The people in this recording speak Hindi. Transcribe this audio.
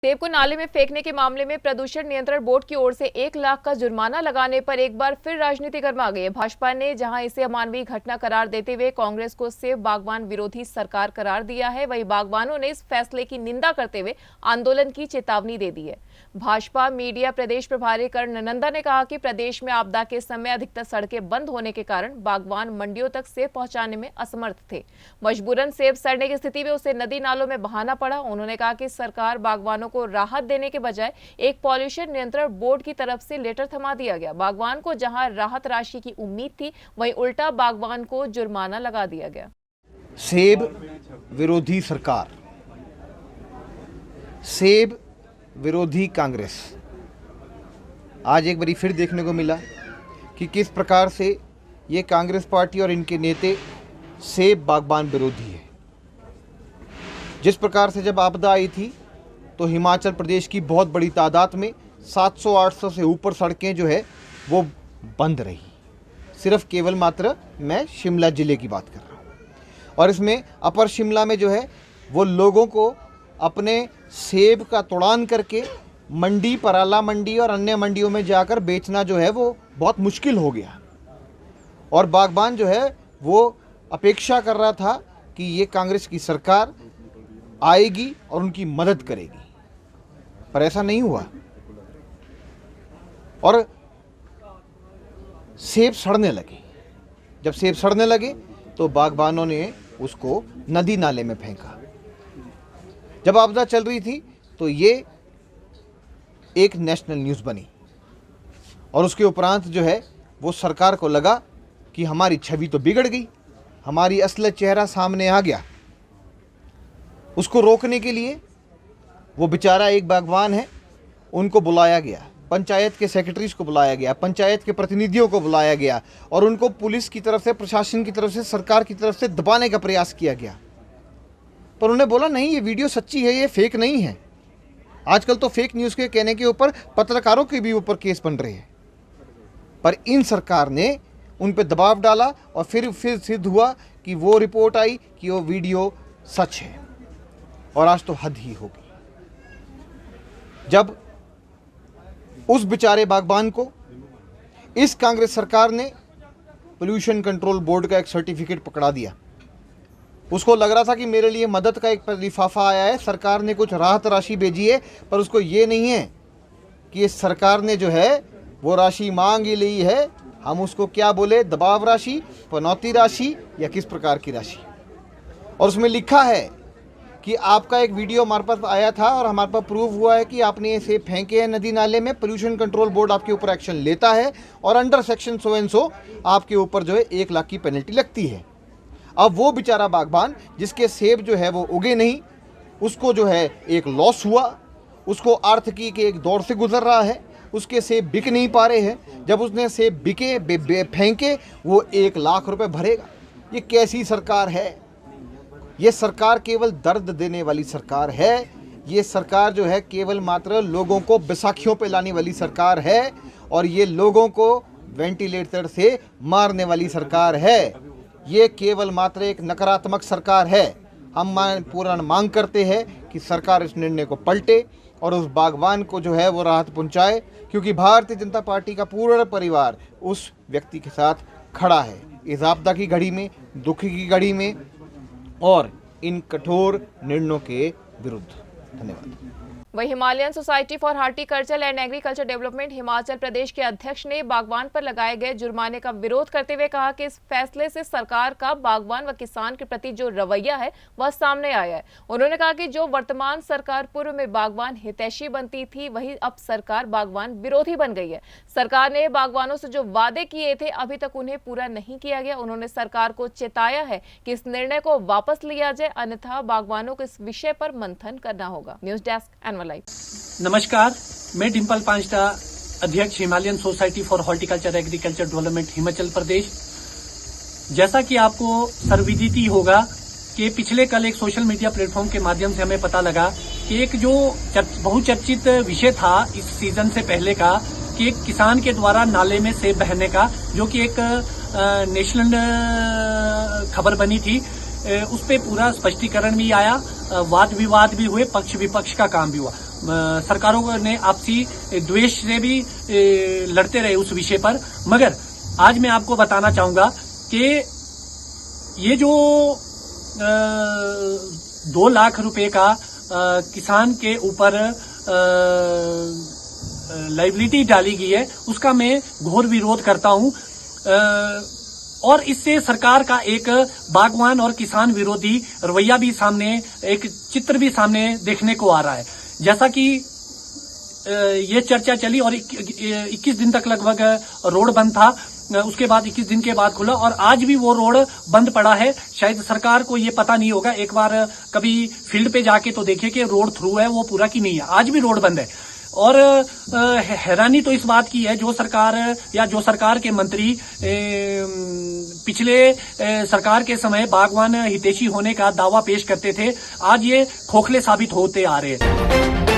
सेब को नाले में फेंकने के मामले में प्रदूषण नियंत्रण बोर्ड की ओर से 1 लाख का जुर्माना लगाने पर एक बार फिर राजनीति गर्मा गई है। भाजपा ने जहां इसे अमानवीय घटना करार देते हुए कांग्रेस को सेब बागवान विरोधी सरकार करार दिया है, वहीं बागवानों ने इस फैसले की निंदा करते हुए आंदोलन की चेतावनी दे दी है। भाजपा मीडिया प्रदेश प्रभारी कर्ण नंदा ने कहा कि प्रदेश में आपदा के समय अधिकतर सड़कें बंद होने के कारण बागवान मंडियों तक सेब पहुंचाने में असमर्थ थे। मजबूरन सेब सड़ने की स्थिति में उसे नदी नालों में बहाना पड़ा। उन्होंने कहा कि सरकार बागवानों को राहत देने के बजाय एक पॉल्यूशन नियंत्रण बोर्ड की तरफ से लेटर थमा दिया गया। बागवान को जहां राहत राशि की उम्मीद थी, वहीं उल्टा बागवान को जुर्माना लगा दिया गया। सेब विरोधी सरकार, सेब विरोधी कांग्रेस, आज एक बारी फिर देखने को मिला कि किस प्रकार से ये कांग्रेस पार्टी और इनके नेता सेब बागवान विरोधी है। जिस प्रकार से जब आपदा आई थी तो हिमाचल प्रदेश की बहुत बड़ी तादाद में 700-800 से ऊपर सड़कें जो है वो बंद रही। सिर्फ केवल मात्र मैं शिमला ज़िले की बात कर रहा हूँ। और इसमें अपर शिमला में जो है वो लोगों को अपने सेब का तुड़ान करके मंडी, पराला मंडी और अन्य मंडियों में जाकर बेचना जो है वो बहुत मुश्किल हो गया। और बागबान जो है वो अपेक्षा कर रहा था कि ये कांग्रेस की सरकार आएगी और उनकी मदद करेगी, पर ऐसा नहीं हुआ और सेब सड़ने लगे। जब सेब सड़ने लगे तो बागबानों ने उसको नदी नाले में फेंका। जब आपदा चल रही थी तो ये एक नेशनल न्यूज़ बनी और उसके उपरांत जो है वो सरकार को लगा कि हमारी छवि तो बिगड़ गई, हमारी असली चेहरा सामने आ गया। उसको रोकने के लिए वो बेचारा एक बागवान है, उनको बुलाया गया, पंचायत के सेक्रेटरीज को बुलाया गया, पंचायत के प्रतिनिधियों को बुलाया गया और उनको पुलिस की तरफ से, प्रशासन की तरफ से, सरकार की तरफ से दबाने का प्रयास किया गया। पर उन्होंने बोला नहीं, ये वीडियो सच्ची है, ये फेक नहीं है। आजकल तो फेक न्यूज़ के कहने के ऊपर पत्रकारों के भी ऊपर केस बन रहे हैं। पर इन सरकार ने उन पर दबाव डाला और फिर सिद्ध हुआ कि वो रिपोर्ट आई कि वो वीडियो सच है। और आज तो हद ही होगी जब उस बेचारे बागबान को इस कांग्रेस सरकार ने पोल्यूशन कंट्रोल बोर्ड का एक सर्टिफिकेट पकड़ा दिया। उसको लग रहा था कि मेरे लिए मदद का एक लिफाफा आया है, सरकार ने कुछ राहत राशि भेजी है, पर उसको ये नहीं है कि इस सरकार ने जो है वो राशि मांग ही ली है। हम उसको क्या बोले, दबाव राशि, पनौती राशि या किस प्रकार की राशि। और उसमें लिखा है कि आपका एक वीडियो हमारे पास आया था और हमारे पास प्रूव हुआ है कि आपने इसे फेंके हैं नदी नाले में, पोल्यूशन कंट्रोल बोर्ड आपके ऊपर एक्शन लेता है और under section so and so आपके ऊपर जो है 1 लाख की पेनल्टी लगती है। अब वो बेचारा बागबान जिसके सेब जो है वो उगे नहीं, उसको जो है एक लॉस हुआ, उसको आर्थिकी के एक दौर से गुजर रहा है, उसके सेब बिक नहीं पा रहे हैं। जब उसने सेब बिके फेंके वो 1 लाख रुपए भरेगा। ये कैसी सरकार है? ये सरकार केवल दर्द देने वाली सरकार है। ये सरकार जो है केवल मात्र लोगों को बैसाखियों पे लाने वाली सरकार है और ये लोगों को वेंटिलेटर से मारने वाली सरकार है। ये केवल मात्र एक नकारात्मक सरकार है। हम पूरा मांग करते हैं कि सरकार इस निर्णय को पलटे और उस बागवान को जो है वो राहत पहुंचाए, क्योंकि भारतीय जनता पार्टी का पूरा परिवार उस व्यक्ति के साथ खड़ा है इस आपदा की घड़ी में, दुख की घड़ी में और इन कठोर निर्णयों के विरुद्ध। धन्यवाद। वही Himalayan society for horticulture and agriculture development Himachal Pradesh के अध्यक्ष ने बागवान पर लगाए गए जुर्माने का विरोध करते हुए कहा कि इस फैसले से सरकार का बागवान व किसान के प्रति जो रवैया है वह सामने आया है। उन्होंने कहा कि जो वर्तमान सरकार पूर्व में बागवान हितैषी बनती थी, वही अब सरकार बागवान विरोधी बन गई है। सरकार ने बागवानों से जो वादे किए थे अभी तक उन्हें पूरा नहीं किया गया। उन्होंने सरकार को चेताया है कि इस निर्णय को वापस लिया जाए, अन्यथा बागवानों को इस विषय पर मंथन करना होगा। News desk. नमस्कार, मैं डिम्पल पांचटा, अध्यक्ष Himalayan society for horticulture agriculture development Himachal Pradesh. जैसा कि आपको सर्वविदित ही होगा कि पिछले कल एक सोशल मीडिया प्लेटफॉर्म के माध्यम से हमें पता लगा कि एक जो बहुचर्चित विषय था इस सीजन से पहले का, कि एक किसान के द्वारा नाले में सेब बहने का, जो कि एक नेशनल खबर बनी थी, उस पे पूरा स्पष्टीकरण भी आया, वाद विवाद भी हुए, पक्ष विपक्ष का काम भी हुआ। सरकारों ने आपसी द्वेष से भी लड़ते रहे उस विषय पर, मगर आज मैं आपको बताना चाहूंगा कि ये जो 2 लाख रुपए का किसान के ऊपर लायबिलिटी डाली गई है, उसका मैं घोर विरोध करता हूं। और इससे सरकार का एक बागवान और किसान विरोधी रवैया भी सामने, एक चित्र भी सामने देखने को आ रहा है। जैसा कि ये चर्चा चली और 21 दिन तक लगभग रोड बंद था, उसके बाद 21 दिन के बाद खुला और आज भी वो रोड बंद पड़ा है। शायद सरकार को ये पता नहीं होगा, एक बार कभी फील्ड पे जाके तो देखिए कि रोड थ्रू है वो पूरा की नहीं है, आज भी रोड बंद है। और हैरानी तो इस बात की है, जो सरकार या जो सरकार के मंत्री पिछले सरकार के समय बागवान हितैषी होने का दावा पेश करते थे, आज ये खोखले साबित होते आ रहे हैं।